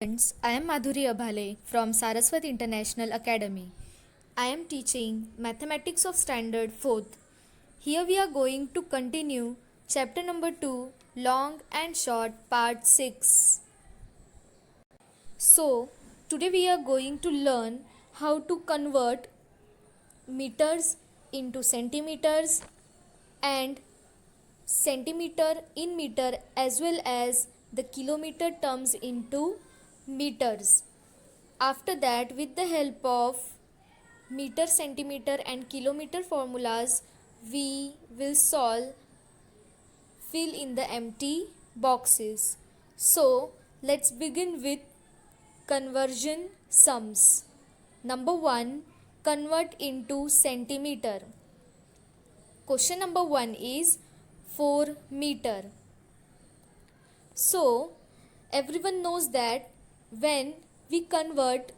Friends, I am Madhuri Abhale from Saraswat International Academy. I am teaching Mathematics of Standard 4th. Here we are going to continue chapter number 2, Long and Short, part 6. So, today we are going to learn how to convert meters into centimeters and centimeter in meter as well as the kilometer terms into meters. After that, with the help of meter, centimeter and kilometer formulas, we will fill in the empty boxes. So, let's begin with conversion sums. Number 1, convert into centimeter. Question number 1 is 4 meter. So, everyone knows that when we convert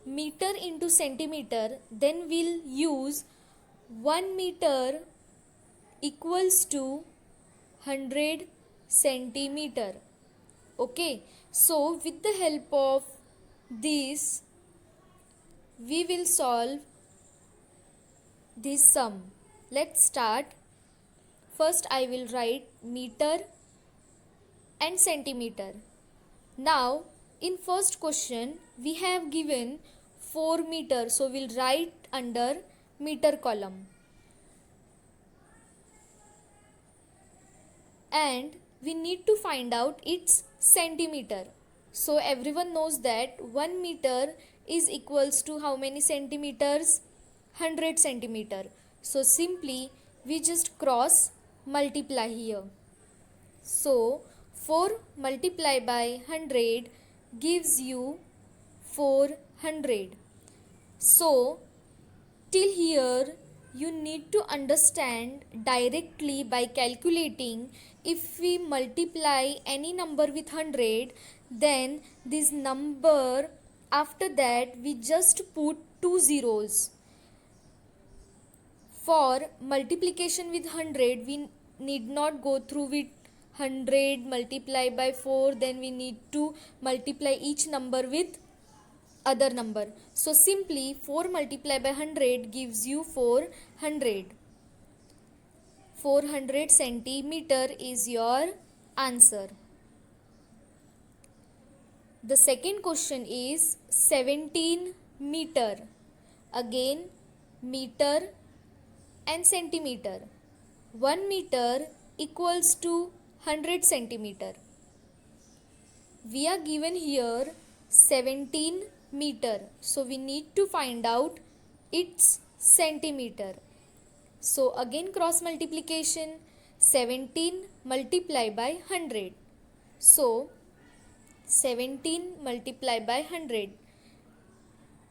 meter into centimeter, then we'll use 1 meter equals to 100 centimeter. Okay, so with the help of this, we will solve this sum. Let's start. First, I will write meter and centimeter. Now, in first question, we have given 4 meter. So, we'll write under meter column. And we need to find out its centimeter. So, everyone knows that 1 meter is equals to how many centimeters? 100 centimeter. So, simply we just cross multiply here. So, 4 multiplied by 100 gives you 400. So, till here you need to understand directly by calculating. If we multiply any number with 100, then this number, after that we just put 2 zeros. For multiplication with 100, we need not go through with 100 multiplied by 4, then we need to multiply each number with other number. So simply 4 multiplied by 100 gives you 400. 400 centimeter is your answer. The second question is 17 meter. Again, meter and centimeter. 1 meter equals to 100 centimeter. We are given here 17 meter. So we need to find out its centimeter. So again cross multiplication, 17 multiplied by 100. So 17 multiplied by 100.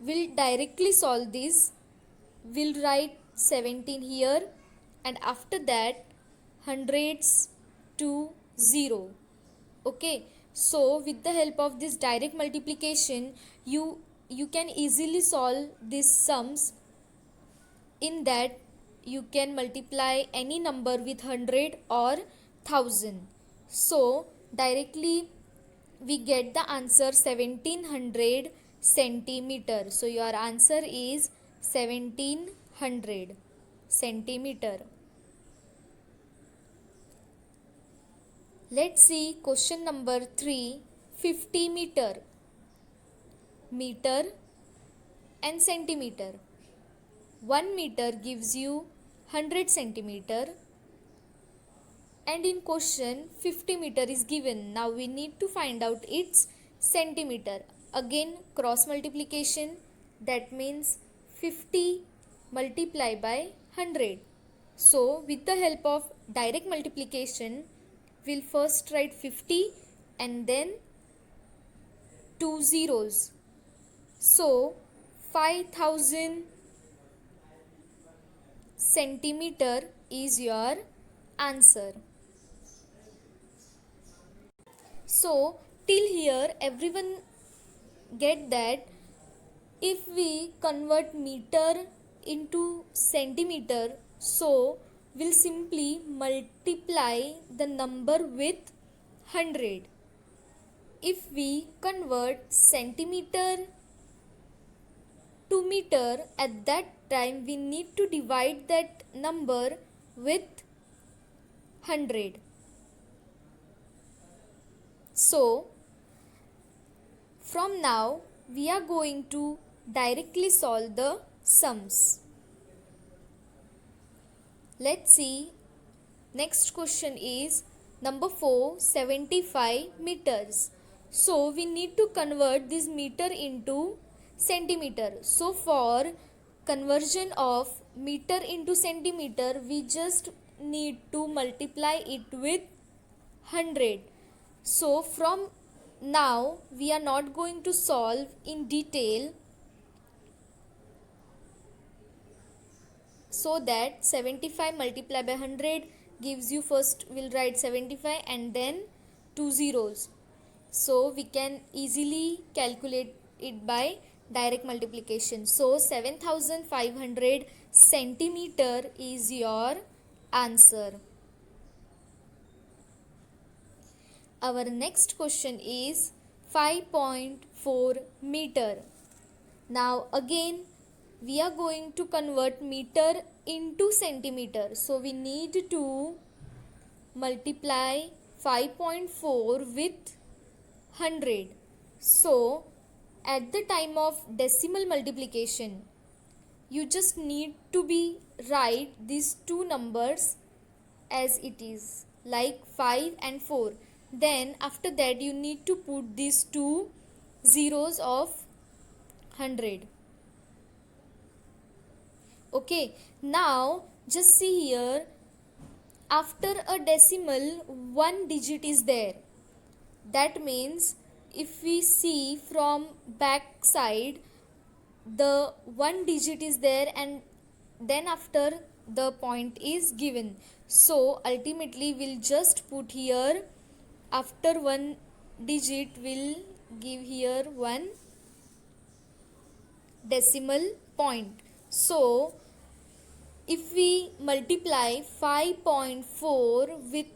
We'll directly solve this. We'll write 17 here and after that hundreds to 0. Okay, so with the help of this direct multiplication, you can easily solve these sums. In that, you can multiply any number with 100 or 1000. So directly we get the answer 1700 centimeter. So your answer is 1700 centimeter. Let's see question number 3, 50 meter. Meter and centimeter. 1 meter gives you 100 centimeter. And in question 50 meter is given. Now we need to find out its centimeter. Again cross multiplication, that means 50 multiplied by 100. So with the help of direct multiplication, we'll first write 50 and then 2 zeros. So 5000 centimeter is your answer. So till here everyone get that if we convert meter into centimeter, so we'll simply multiply the number with 100. if we convert centimeter to meter, at that time we need to divide that number with 100. So from now we are going to directly solve the sums. Let's see. Next question is number 4, 75 meters. So we need to convert this meter into centimeter. So for conversion of meter into centimeter, we just need to multiply it with 100. So from now we are not going to solve in detail, so that 75 multiplied by 100 gives you, first we'll write 75 and then 2 zeros. So we can easily calculate it by direct multiplication. So 7500 centimeter is your answer. Our next question is 5.4 meter. Now again we are going to convert meter into centimeter. So we need to multiply 5.4 with 100. So at the time of decimal multiplication, you just need to be write these two numbers as it is, like 5 and 4. Then after that you need to put these two zeros of 100. Okay, now just see here, after a decimal one digit is there. That means if we see from back side, the one digit is there and then after the point is given. So ultimately we'll just put here, after one digit we'll give here one decimal point. So if we multiply 5.4 with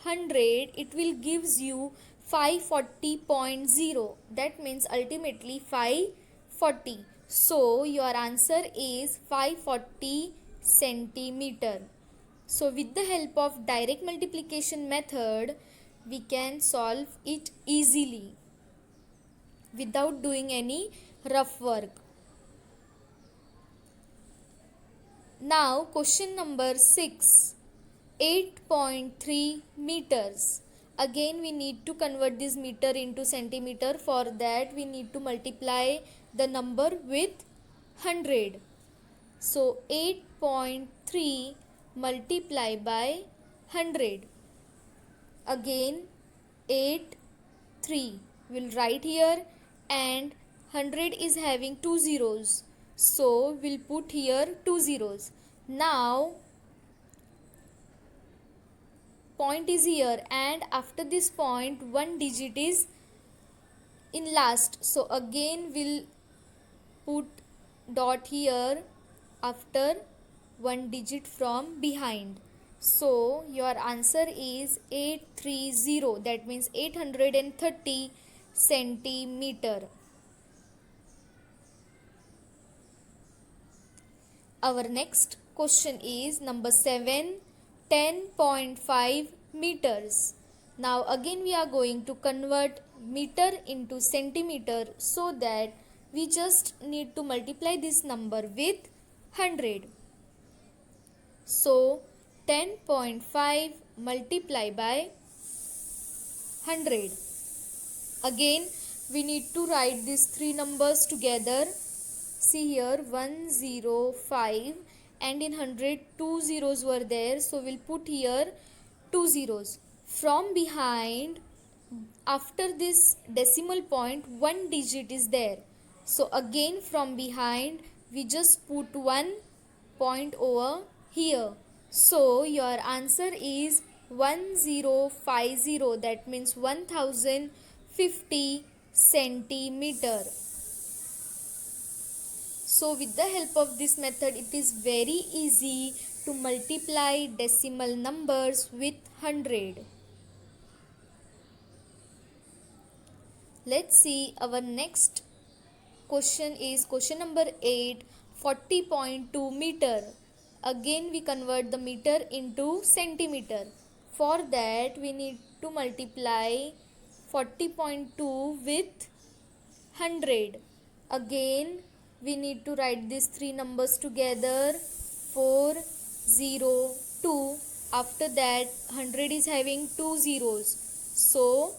100, it will gives you 540.0. That means ultimately 540. So your answer is 540 centimeter. So with the help of direct multiplication method, we can solve it easily without doing any rough work. Now question number 6, 8.3 meters. Again we need to convert this meter into centimeter. For that we need to multiply the number with 100. So 8.3 multiplied by 100. Again 8, 3. We'll write here, and 100 is having two zeros. So we'll put here two zeros. Now point is here, and after this point one digit is in last. So again we'll put dot here after one digit from behind. So your answer is 830. That means 830 centimeter. Our next question is number 7, 10.5 meters. Now again we are going to convert meter into centimeter, so that we just need to multiply this number with 100. So 10.5 multiplied by 100. Again we need to write these three numbers together. See here 105, and in 100 two zeros were there, so we'll put here two zeros. From behind, after this decimal point one digit is there. So again from behind we just put one point over here. So your answer is 1050. That means 1050 centimeter. So with the help of this method, it is very easy to multiply decimal numbers with 100. Let's see our next question is question number 8, 40.2 meter. Again we convert the meter into centimeter. For that we need to multiply 40.2 with 100. Again we need to write these three numbers together, 4 0 2. After that 100 is having two zeros, so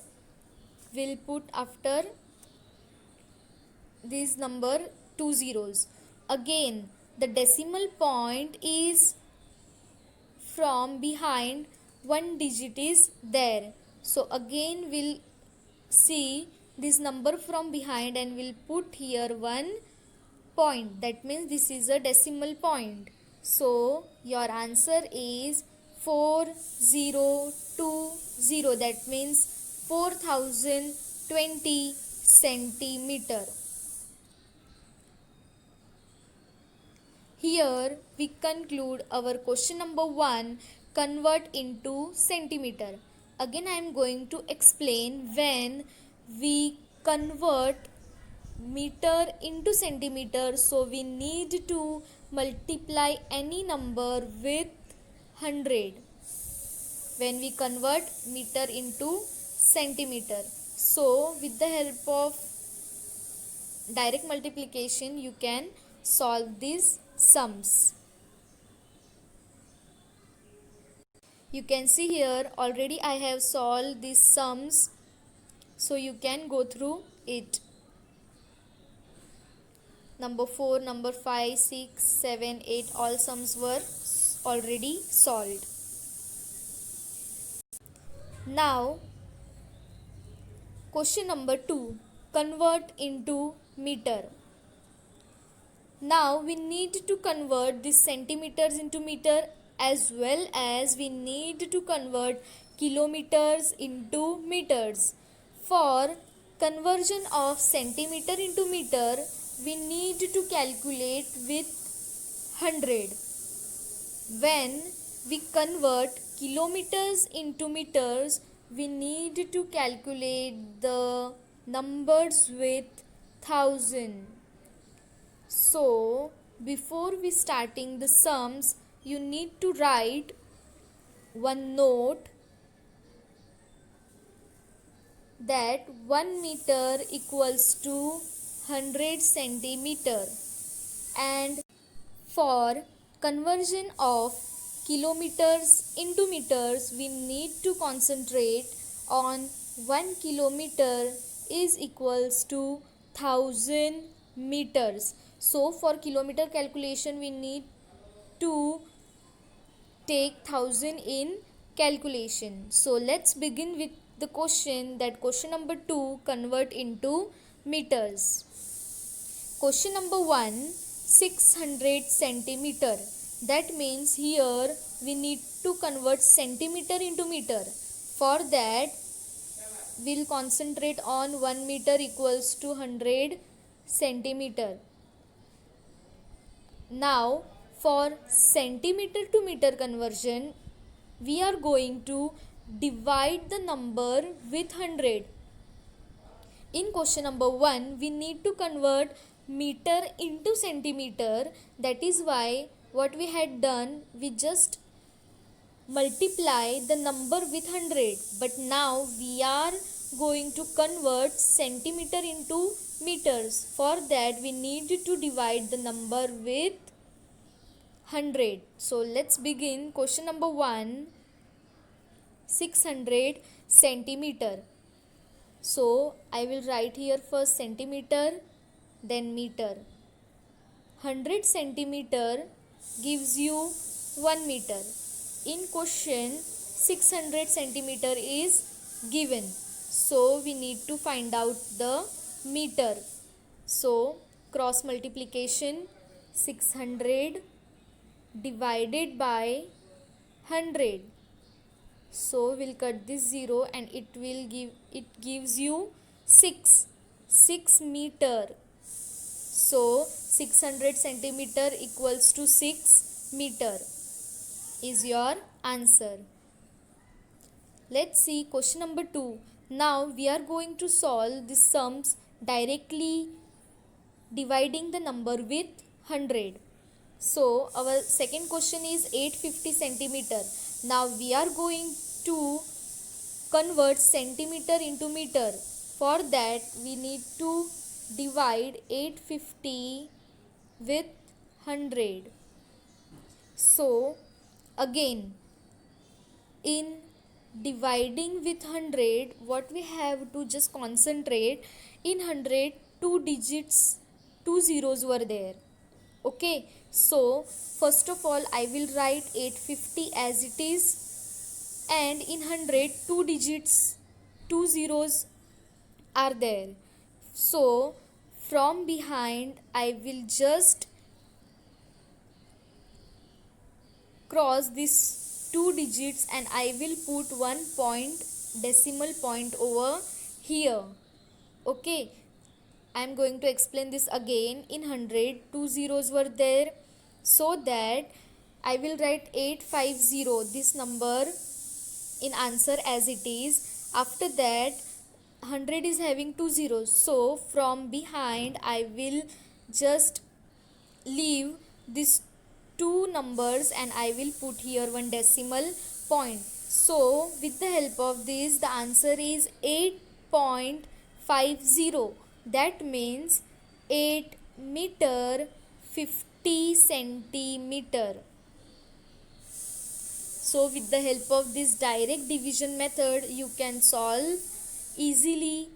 we'll put after this number two zeros. Again the decimal point is from behind, one digit is there, so again we'll see this number from behind and we'll put here one point. That means this is a decimal point. So your answer is 4020. That means 4020 centimeter. Here we conclude our question number 1, convert into centimeter. Again I am going to explain when we convert meter into centimeter, so we need to multiply any number with 100 when we convert meter into centimeter. So with the help of direct multiplication you can solve these sums. You can see here already I have solved these sums, so you can go through it. Number 4, number 5, 6, 7, 8, all sums were already solved. Now question number 2, convert into meter. Now we need to convert these centimeters into meter, as well as we need to convert kilometers into meters. For conversion of centimeter into meter, we need to calculate with 100. When we convert kilometers into meters, we need to calculate the numbers with 1000. So before we starting the sums, you need to write one note that 1 meter equals to 100 centimeter, and for conversion of kilometers into meters we need to concentrate on 1 kilometer is equals to 1000 meters. So for kilometer calculation we need to take 1000 in calculation. So let's begin with the question, that question number 2, convert into meters. Question number 1, 600 centimeter. That means here we need to convert centimeter into meter. For that we'll concentrate on 1 meter equals to 100 centimeter. Now for centimeter to meter conversion, we are going to divide the number with 100. In question number 1, we need to convert meter into centimeter. That is why what we had done, we just multiply the number with 100. But now we are going to convert centimeter into meters. For that we need to divide the number with 100. So let's begin. Question number 1, 600 centimeter. So I will write here first centimeter, then meter. 100 centimeter gives you 1 meter. In question 600 centimeter is given, so we need to find out the meter. So cross multiplication, 600 divided by 100. So we'll cut this 0 and it gives you 6 meter. So 600 centimeter equals to 6 meter is your answer. Let's see question number 2, Now we are going to solve these sums directly dividing the number with 100. So our second question is 850 centimeter. Now we are going to convert centimeter into meter. For that we need to divide 850 with 100. So again, in dividing with 100, what we have to just concentrate, in 100 two digits, two zeros were there. Okay, so first of all I will write 850 as it is, and in 100 two digits, two zeros are there. So from behind I will just cross these two digits and I will put one point, decimal point over here. Okay, I am going to explain this again. In 100 two zeros were there, so that I will write 850 this number in answer as it is. After that 100 is having two zeros, so from behind I will just leave these two numbers and I will put here one decimal point. So with the help of this the answer is 8.50. That means 8 meter 50 centimeter. So with the help of this direct division method you can solve easily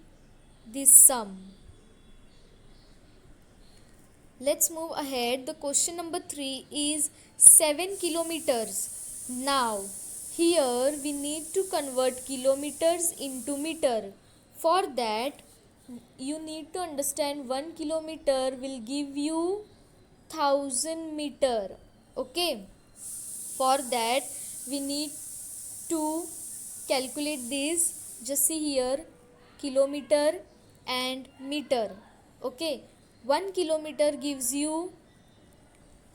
this sum. Let's move ahead. The question number 3 is 7 kilometers. Now here we need to convert kilometers into meter. For that you need to understand 1 kilometer will give you 1000 meter. Okay, for that we need to calculate this. Just see here, kilometer and meter. Okay, 1 kilometer gives you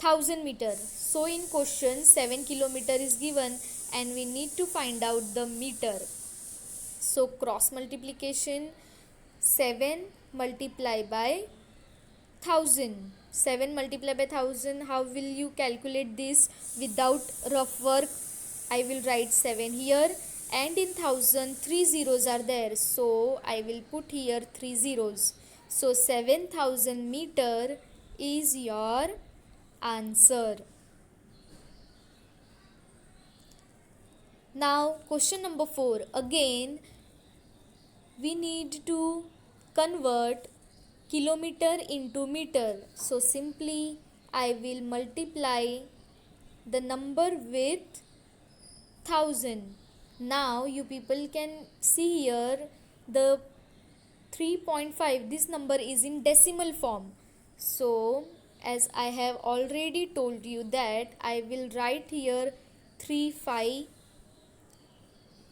1000 meter. So in question 7 kilometer is given and we need to find out the meter. So cross multiplication, 7 multiply by 1000. 7 multiply by 1000. How will you calculate this without rough work? I will write 7 here, and in 1000 three zeros are there, so I will put here three zeros. So 7000 meter is your answer. Now question number 4. Again we need to convert kilometer into meter. So simply I will multiply the number with 1000. Now you people can see here the 3.5, this number is in decimal form. So as I have already told you that I will write here 35,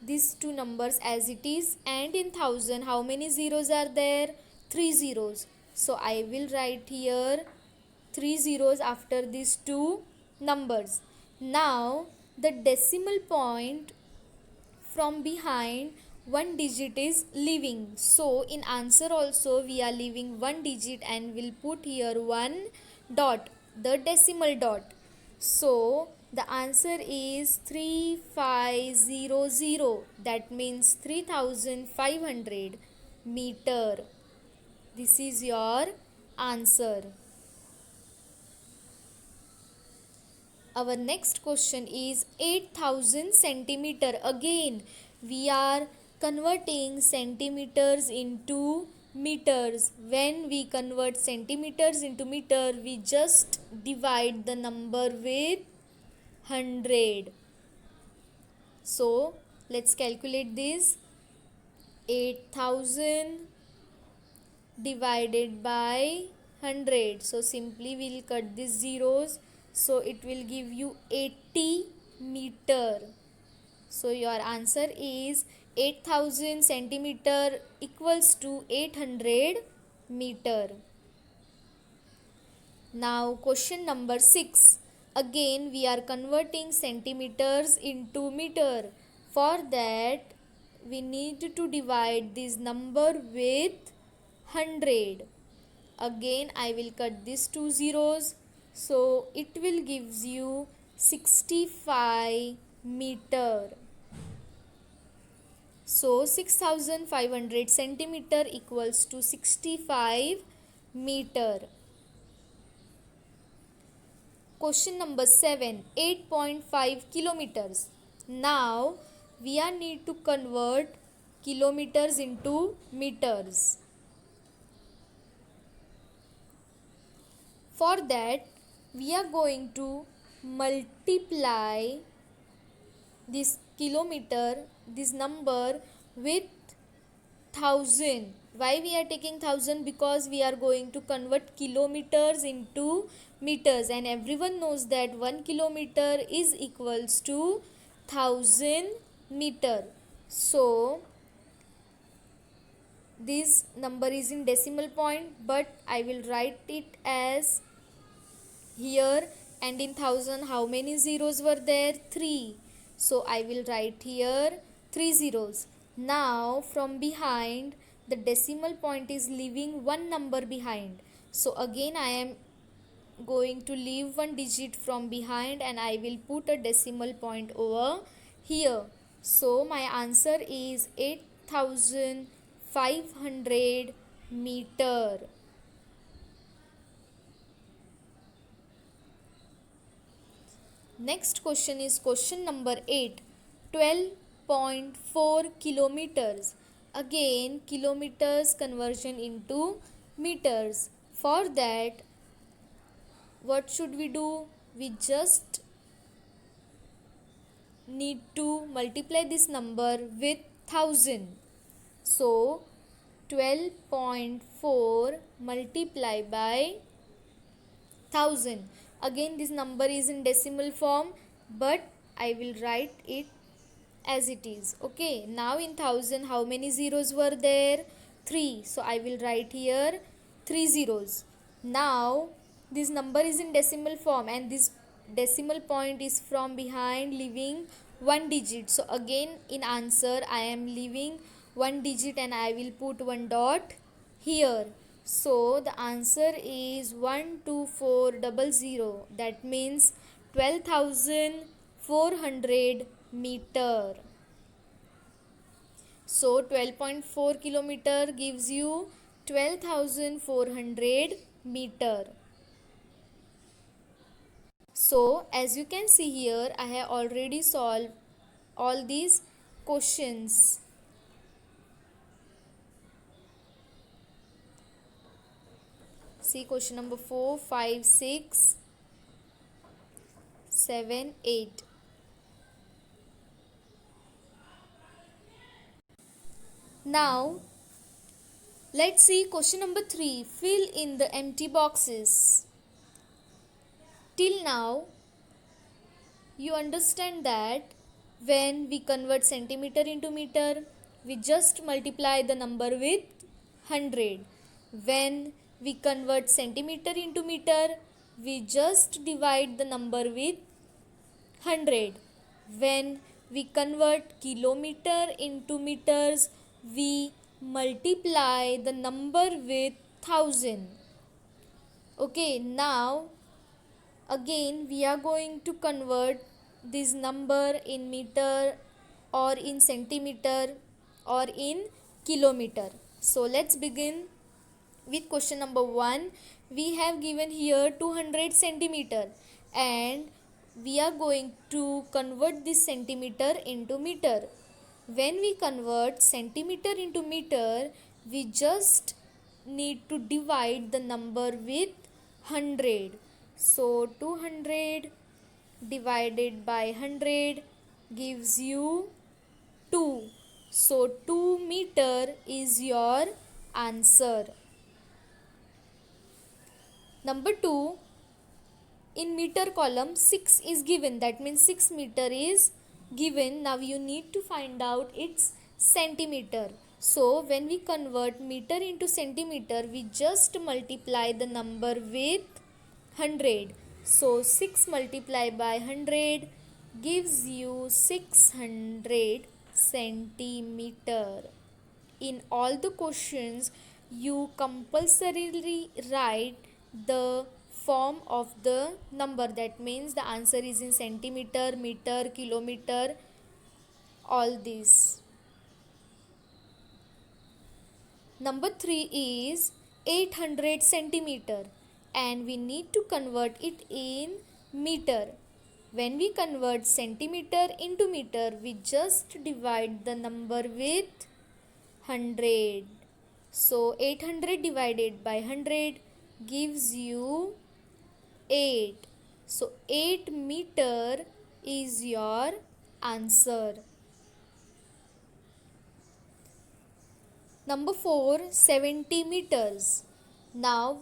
these two numbers as it is, and in 1000 how many zeros are there? Three zeros. So I will write here three zeros after these two numbers. Now the decimal point, from behind one digit is leaving, so in answer also we are leaving one digit and will put here one dot, the decimal dot. So the answer is 3500. That means 3500 meter. This is your answer. Our next question is 8000 centimeter. Again we are converting centimeters into meters. When we convert centimeters into meter, we just divide the number with 100. So let's calculate this. 8000 divided by 100. So simply we will cut these zeros. So it will give you 80 meter. So your answer is 8000 centimeter equals to 800 meter. Now question number 6. Again we are converting centimeters into meter. For that we need to divide this number with 100. Again I will cut these two zeros, so it will gives you 65 meter. So 6500 centimeter equals to 65 meter. Question number 7, 8.5 kilometers. Now we are need to convert kilometers into meters. For that we are going to multiply this kilometer, this number, with 1000. Why we are taking 1000? Because we are going to convert kilometers into meters, and everyone knows that 1 kilometer is equals to 1000 meter. So this number is in decimal point, but I will write it as here. And in 1000 how many zeros were there? 3. So I will write here 3 zeros. Now from behind, the decimal point is leaving one number behind. So again I am going to leave one digit from behind and I will put a decimal point over here. So my answer is 8500 meter. Next question is question number 8, 12.4 kilometers. Again kilometers conversion into meters. For that what should we do? We just need to multiply this number with 1000. So 12.4 multiplied by 1000. Again this number is in decimal form, but I will write it as it is. Okay, now in 1000 how many zeros were there? 3. So I will write here 3 zeros. Now this number is in decimal form and this decimal point is from behind leaving one digit. So again in answer I am leaving one digit and I will put one dot here. So the answer is 12400. That means 12,400 meter. So 12.4 kilometer gives you 12,400 meter. So as you can see here, I have already solved all these questions. See question number 4, 5, 6, 7, 8. Now let's see question number 3. Fill in the empty boxes. Till now you understand that when we convert centimeter into meter, we just multiply the number with 100. When we convert centimeter into meter, we just divide the number with 100. When we convert kilometer into meters, we multiply the number with 1000. Okay, now again we are going to convert this number in meter or in centimeter or in kilometer. So let's begin with question number 1. We have given here 200 centimeter and we are going to convert this centimeter into meter. When we convert centimeter into meter, we just need to divide the number with 100. So 200 divided by 100 gives you 2. So 2 meter is your answer. Number 2, in meter column 6 is given. That means 6 meter is given. Now you need to find out its centimeter. So when we convert meter into centimeter, we just multiply the number with 100. So 6 multiplied by 100 gives you 600 centimeter. In all the questions, you compulsorily write the form of the number. That means the answer is in centimeter, meter, kilometer, all these. Number 3 is 800 centimeter, and we need to convert it in meter. When we convert centimeter into meter, we just divide the number with 100. So 800 divided by 100 gives you 8. So 8 meter is your answer. Number 4, 70 meters. Now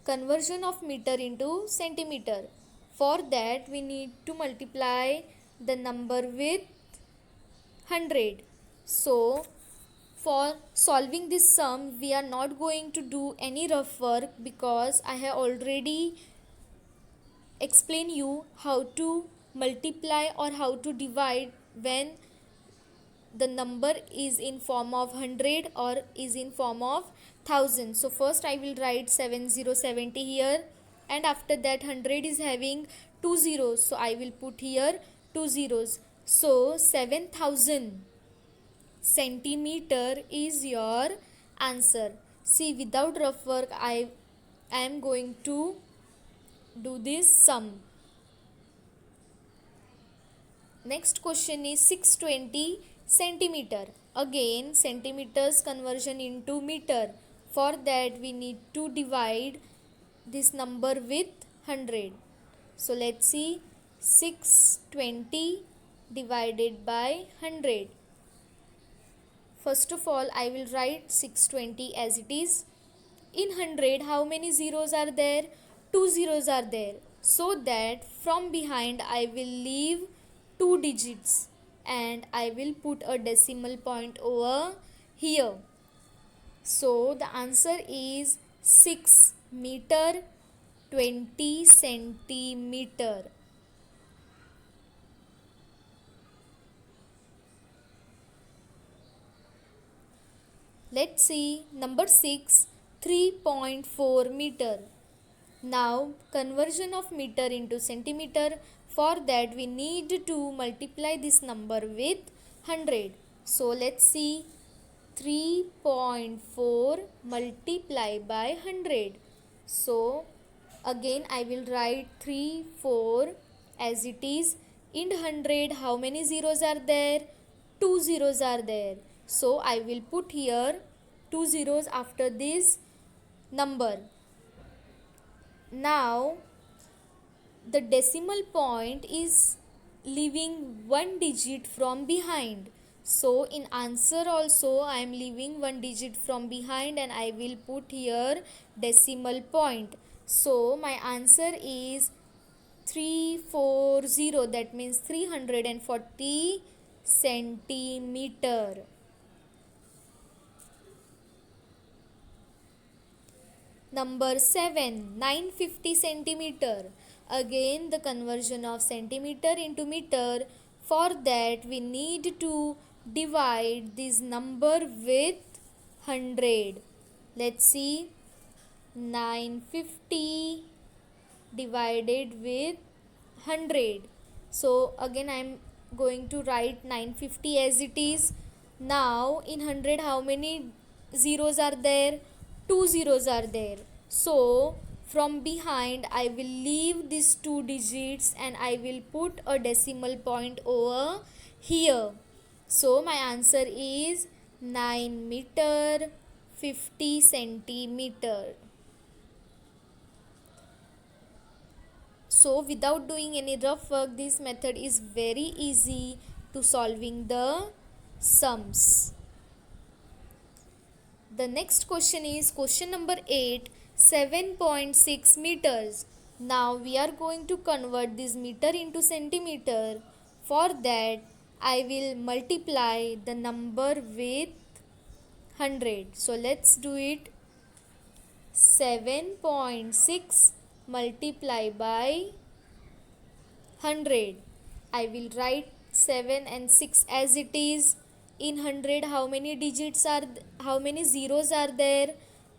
conversion of meter into centimeter. For that we need to multiply the number with 100. So for solving this sum, we are not going to do any rough work because I have already explained you how to multiply or how to divide when the number is in form of 100 or is in form of 1000. So first I will write 7070 here, and after that 100 is having 2 zeros, so I will put here 2 zeros. So 7000 centimeter is your answer. See, without rough work I am going to do this sum. Next question is 620 centimeter. Again centimeters conversion into meter. For that we need to divide this number with 100. So let's see, 620 divided by 100. First of all I will write 620 as it is. In 100 how many zeros are there? 2 zeros are there. So that from behind I will leave 2 digits and I will put a decimal point over here. So the answer is 6 meter 20 centimeter. Let's see number 6, 3.4 meter. Now conversion of meter into centimeter. For that we need to multiply this number with 100. So let's see, 3.4 multiply by 100. So again I will write 3 4 as it is. In 100 how many zeros are there? 2 zeros are there. So I will put here 2 zeros after this number. Now the decimal point is leaving one digit from behind. So in answer also I am leaving one digit from behind and I will put here decimal point. So my answer is 340, that means 340 centimeter. Number 7, 950 centimeter. Again the conversion of centimeter into meter. For that we need to divide this number with 100. Let's see, 950 divided with 100. So again I am going to write 950 as it is. Now in 100 how many zeros are there? 2 zeros are there. So from behind I will leave these 2 digits and I will put a decimal point over here. So my answer is 9 meter 50 centimeter. So without doing any rough work, this method is very easy to solving the sums. The next question is question number 8, 7.6 meters. Now we are going to convert this meter into centimeter. For that I will multiply the number with 100. So let's do it. 7.6 multiply by 100. I will write 7 and 6 as it is. In 100, how many zeros are there?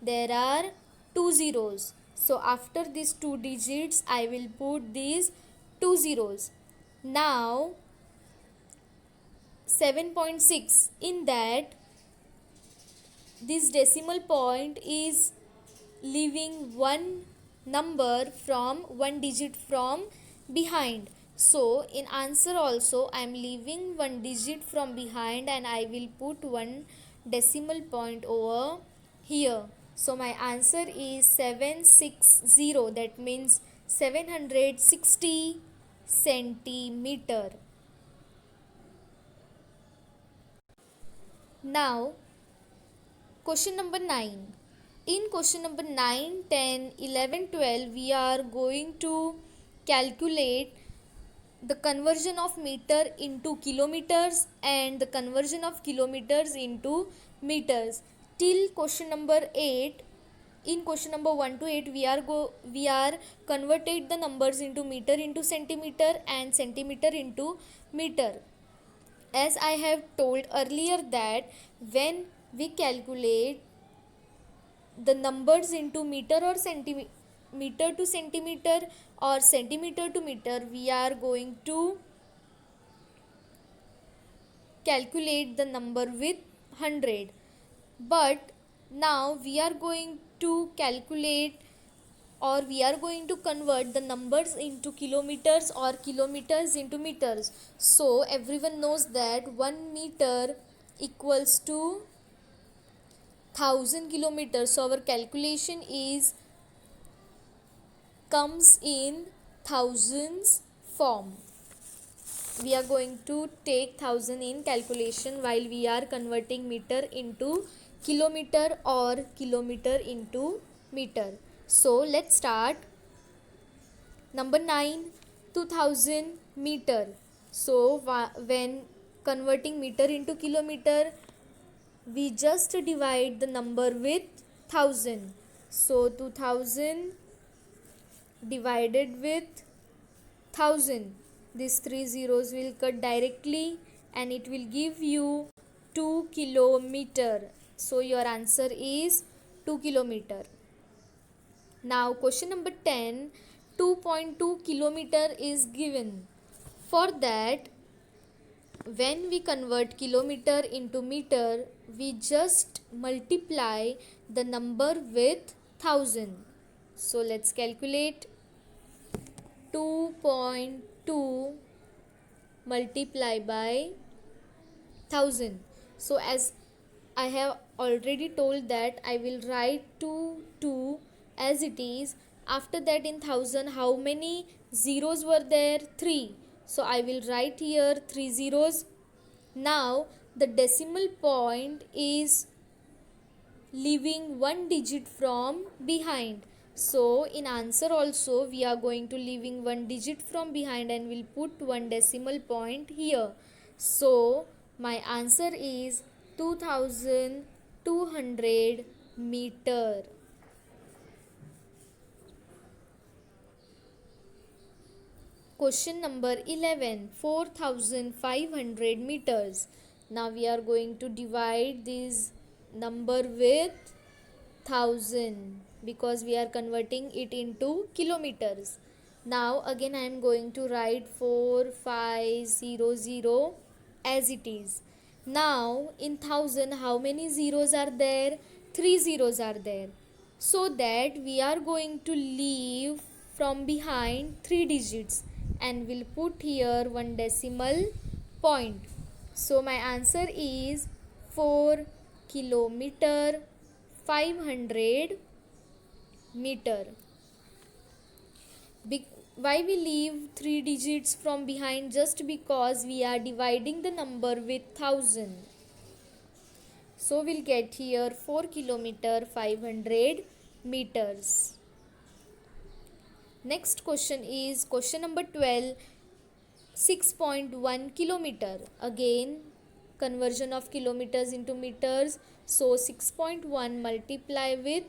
There are 2 zeros. So after these 2 digits, I will put these 2 zeros. Now 7.6, in that this decimal point is leaving one digit from behind. So in answer also I am leaving one digit from behind and I will put one decimal point over here. So my answer is 760, that means 760 centimeter. Now question number 9. In question number 9, 10, 11, 12, we are going to calculate the conversion of meter into kilometers and the conversion of kilometers into meters. Till question number 8, in question number 1 to 8, we are converted the numbers into meter into centimeter and centimeter into meter. As I have told earlier that when we calculate the numbers into meter or meter to centimeter or centimeter to meter, we are going to calculate the number with 100. But now we are going to calculate, or we are going to convert the numbers into kilometers or kilometers into meters. So everyone knows that 1 meter equals to 1000 kilometers. So our calculation comes in thousands form. We are going to take 1000 in calculation while we are converting meter into kilometer or kilometer into meter. So let's start. Number 9, 2000 meter. So when converting meter into kilometer, we just divide the number with 1000. So 2000 divided with 1000, these 3 zeros will cut directly and it will give you 2 kilometer. So your answer is 2 kilometer. Now question number 10, 2.2 kilometer is given. For that, when we convert kilometer into meter, we just multiply the number with 1000. So let's calculate. 2.2 multiply by 1000. So as I have already told that I will write 2 as it is. After that, in 1000, how many zeros were there? 3. So I will write here 3 zeros. Now the decimal point is leaving one digit from behind. So in answer also we are going to leaving one digit from behind and we'll put one decimal point here. So my answer is 2200 meter. Question number 11, 4500 meters. Now we are going to divide this number with 1000 because we are converting it into kilometers. Now again I am going to write 4500 as it is. Now in 1000, how many zeros are there? 3 zeros are there. So that we are going to leave from behind 3 digits and we'll put here one decimal point. So my answer is 4 kilometer 500 meter. Why we leave 3 digits from behind? Just because we are dividing the number with 1000. So we'll get here 4 kilometer 500 meters. Next question is question number 12, 6.1 kilometer. Again conversion of kilometers into meters. So 6.1 multiply with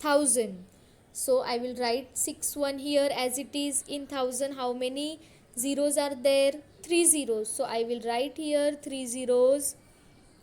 1000. So I will write 61 here as it is. In 1000, how many zeros are there? 3 zeros. So I will write here 3 zeros.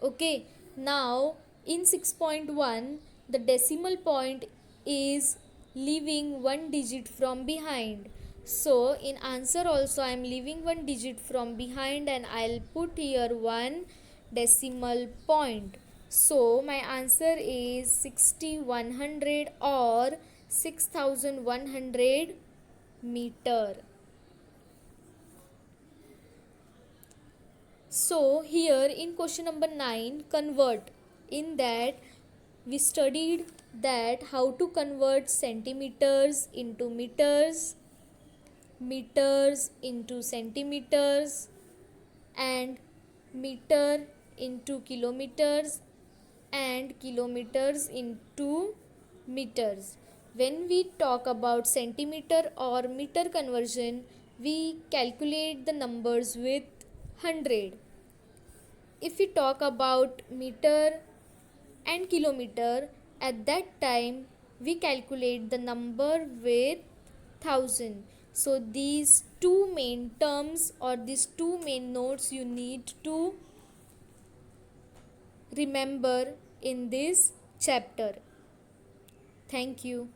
Okay, now in 6.1 the decimal point is leaving one digit from behind. So in answer also I am leaving one digit from behind and I'll put here one decimal point. So my answer is 6100 or 6100 meter. So here in question number 9, convert. In that we studied that how to convert centimeters into meters, meters into centimeters, and meter into kilometers, and kilometers into meters. When we talk about centimeter or meter conversion, we calculate the numbers with 100. If we talk about meter and kilometer, at that time we calculate the number with 1000. So these two main terms or these two main notes you need to remember in this chapter. Thank you.